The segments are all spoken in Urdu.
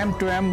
M2M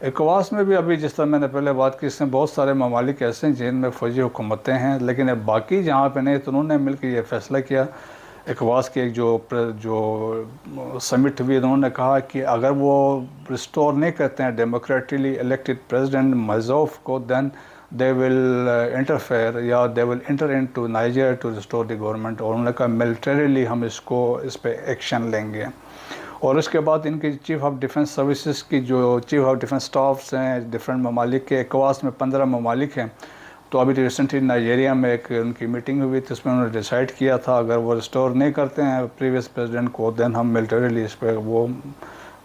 ایکواس میں بھی ابھی جس طرح میں نے پہلے بات کی، اس میں بہت سارے ممالک ایسے ہیں جن میں فوجی حکومتیں ہیں، لیکن اب باقی جہاں پہ نہیں تو انہوں نے مل کے یہ فیصلہ کیا، ایکواس کی ایک جو سمٹ ہوئی، انہوں نے کہا کہ اگر وہ ریسٹور نہیں کرتے ہیں ڈیموکریٹلی الیکٹڈ پریزیڈنٹ مزوف کو، دین دے ول انٹرفیئر یا they will enter into Niger to restore the government, اور انہوں نے کہا ملٹریلی ہم اس پہ ایکشن لیں گے۔ اور اس کے بعد ان کی چیف آف ڈیفنس سروسز کی جو چیف آف ڈیفنس سٹافس ہیں ڈفرینٹ ممالک کے، ایکواس میں 15 ممالک ہیں، تو ابھی ریسنٹلی نائجیریا میں ایک ان کی میٹنگ ہوئی تھی، اس میں انہوں نے ڈیسائیڈ کیا تھا اگر وہ ریسٹور نہیں کرتے ہیں پریویس پریزیڈنٹ کو، دین ہم ملٹریلی اس پہ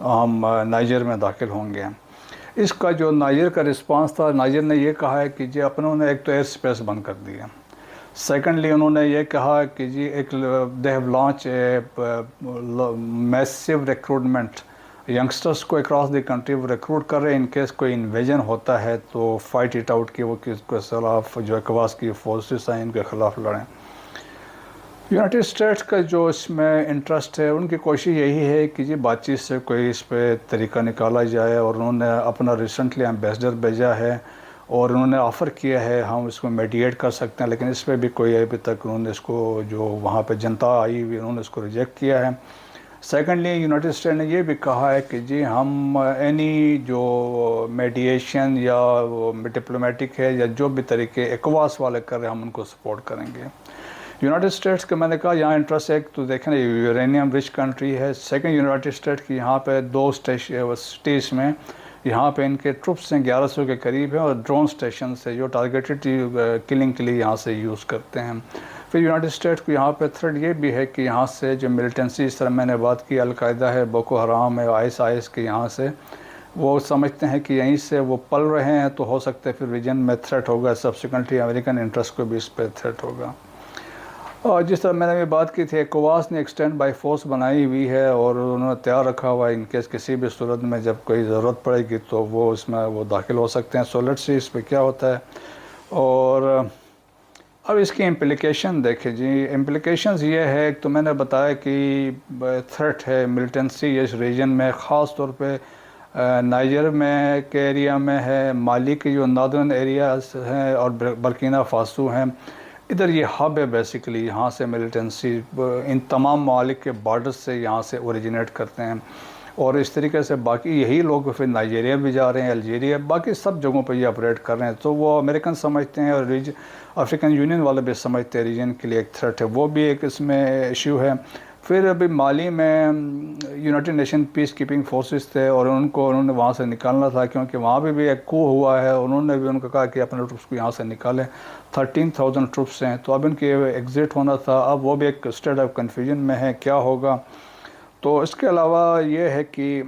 ہم نائجر میں داخل ہوں گے۔ اس کا جو نائجر کا رسپانس تھا، نائجر نے یہ کہا ہے کہ جی اپنوں نے ایک تو ایئر اسپیس بند کر دیا، سیکنڈلی انہوں نے یہ کہا کہ جی ایک they have launch a massive recruitment, youngsters کو اکراس دی کنٹری وہ ریکروٹ کر رہے ہیں ان کیس کوئی انویژن ہوتا ہے تو فائٹ اٹ آؤٹ، کہ وہ کس کے خلاف جو ایکواس کی فورسز ہیں ان کے خلاف لڑیں۔ یونائٹڈ اسٹیٹس کا جو اس میں انٹرسٹ ہے، ان کی کوشش یہی ہے کہ جی بات چیت سے کوئی اس پہ طریقہ نکالا جائے، اور انہوں نے اپنا ریسنٹلی ایمبیسڈر بھیجا ہے اور انہوں نے آفر کیا ہے ہم اس کو میڈیٹ کر سکتے ہیں، لیکن اس پہ بھی کوئی ابھی تک انہوں نے اس کو جو وہاں پہ جنتا آئی ہوئی انہوں نے اس کو ریجیکٹ کیا ہے۔ سیکنڈلی یونائٹڈ اسٹیٹ نے یہ بھی کہا ہے کہ جی ہم اینی جو میڈیشن یا ڈپلومیٹک ہے یا جو بھی طریقے ایکواس والے کر رہے ہیں ہم ان کو سپورٹ کریں گے۔ یونائٹڈ اسٹیٹس کا میں نے کہا یہاں انٹرسٹ ہے تو دیکھیں یورینیم رچ کنٹری ہے، سیکنڈ یونائٹڈ اسٹیٹ کی یہاں پہ 2 سٹیز میں یہاں پہ ان کے ٹروپس ہیں 1100 کے قریب ہیں، اور ڈرون سٹیشن سے جو ٹارگیٹڈ کلنگ کے لیے یہاں سے یوز کرتے ہیں۔ پھر یونائٹڈ اسٹیٹ کو یہاں پہ تھریٹ یہ بھی ہے کہ یہاں سے جو ملیٹنسی، اس طرح میں نے بات کی القاعدہ ہے، بوکو حرام ہے، IS کے، یہاں سے وہ سمجھتے ہیں کہ یہیں سے وہ پل رہے ہیں تو ہو سکتا ہے پھر ریجن میں تھریٹ ہوگا، سبسیکوینٹلی امریکن انٹرسٹ کو بھی اس پہ تھریٹ ہوگا۔ اور جس طرح میں نے بھی بات کی تھی، ایکواس نے ایکسٹینڈ بائی فورس بنائی ہوئی ہے اور انہوں نے تیار رکھا ہوا ہے ان کیس کسی بھی صورت میں جب کوئی ضرورت پڑے گی تو وہ اس میں وہ داخل ہو سکتے ہیں۔ سو لیٹس سی اس پہ کیا ہوتا ہے۔ اور اب اس کی امپلیکیشن دیکھیں جی، امپلیکیشنز یہ ہے تو میں نے بتایا کہ تھریٹ ہے ملیٹنسی اس ریجن میں، خاص طور پہ نائجر میں کے ایریا میں ہے، مالی کے جو نادرن ایریاز ہیں اور برکینا فاسو ہیں، ادھر یہ ہب ہے بیسیکلی، یہاں سے ملیٹنسی ان تمام ممالک کے بارڈرز سے یہاں سے اوریجنیٹ کرتے ہیں، اور اس طریقے سے باقی یہی لوگ پھر نائجیریا بھی جا رہے ہیں، الجیریا، باقی سب جگہوں پہ یہ آپریٹ کر رہے ہیں، تو وہ امریکن سمجھتے ہیں اور افریقن یونین والے بھی سمجھتے ہیں ریجن کے لیے ایک تھریٹ ہے، وہ بھی ایک اس میں ایشو ہے۔ پھر ابھی مالی میں یونائٹڈ نیشن پیس کیپنگ فورسز تھے اور انہوں نے وہاں سے نکالنا تھا، کیونکہ وہاں پہ بھی ایک کو ہوا ہے، انہوں نے بھی ان کو کہا کہ اپنے ٹروپس کو یہاں سے نکالیں، 13,000 ٹروپس ہیں، تو اب ان کے ایگزٹ ہونا تھا، اب وہ بھی ایک اسٹیٹ آف کنفیوژن میں ہے کیا ہوگا۔ تو اس کے علاوہ یہ ہے کہ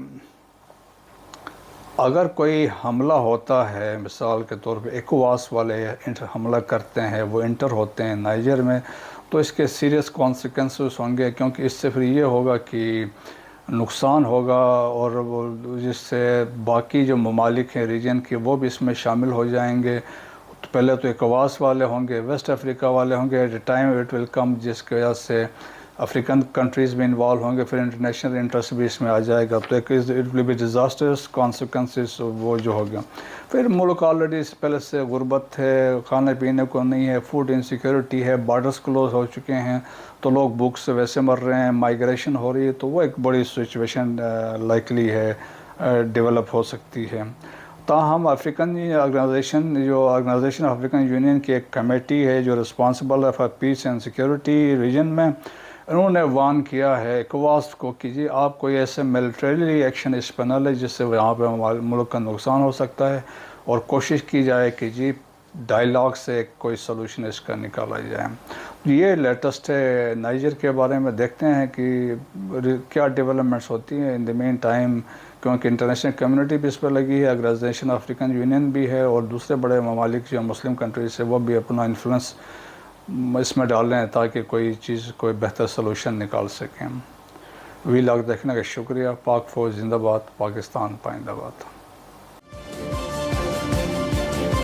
اگر کوئی حملہ ہوتا ہے، مثال کے طور پہ ایکواس والے حملہ کرتے ہیں، وہ انٹر ہوتے ہیں نائجر میں، تو اس کے سیریس کانسیکوینسز ہوں گے، کیونکہ اس سے پھر یہ ہوگا کہ نقصان ہوگا، اور وہ جس سے باقی جو ممالک ہیں ریجن کے وہ بھی اس میں شامل ہو جائیں گے۔ پہلے تو ایکواس والے ہوں گے، ویسٹ افریقہ والے ہوں گے، at a time it will come, جس کی وجہ سے افریقن کنٹریز بھی انوالو ہوں گے، پھر انٹرنیشنل انٹرسٹ بھی اس میں آ جائے گا، تو ایک it will be disastrous consequences وہ جو ہو گیا۔ پھر ملک آلریڈی پہلے سے غربت ہے، کھانے پینے کو نہیں ہے، فوڈ انسیکیورٹی ہے، بارڈرز کلوز ہو چکے ہیں، تو لوگ بھوک سے ویسے مر رہے ہیں، مائیگریشن ہو رہی ہے، تو وہ ایک بڑی سچویشن لائکلی ہے ڈیولپ ہو سکتی ہے۔ تاہم افریقن آرگنائزیشن افریقن یونین کی ایک کمیٹی ہے جو رسپانسبل ہے for piece and security region میں، انہوں نے وارن کیا ہے ایکواس کو کہ جی آپ کوئی ایسے ملٹریلی ایکشن اس پہ نہ لے جس سے یہاں پہ ملک کا نقصان ہو سکتا ہے، اور کوشش کی جائے کہ جی ڈائیلاگ سے کوئی سلوشن اس کا نکالا جائے۔ یہ لیٹسٹ ہے نائجر کے بارے میں، دیکھتے ہیں کہ کیا ڈیولپمنٹس ہوتی ہیں ان دی مین ٹائم، کیونکہ انٹرنیشنل کمیونٹی بھی اس پہ لگی ہے، آرگنائزیشن افریقن یونین بھی ہے، اور دوسرے بڑے ممالک جو مسلم کنٹریز سے وہ بھی اپنا انفلوئنس اس میں ڈال رہے ہیں تاکہ کوئی بہتر سلوشن نکال سکیں۔ وی لاگ دیکھنے کا شکریہ۔ پاک فوج زندہ باد، پاکستان پائندہ باد۔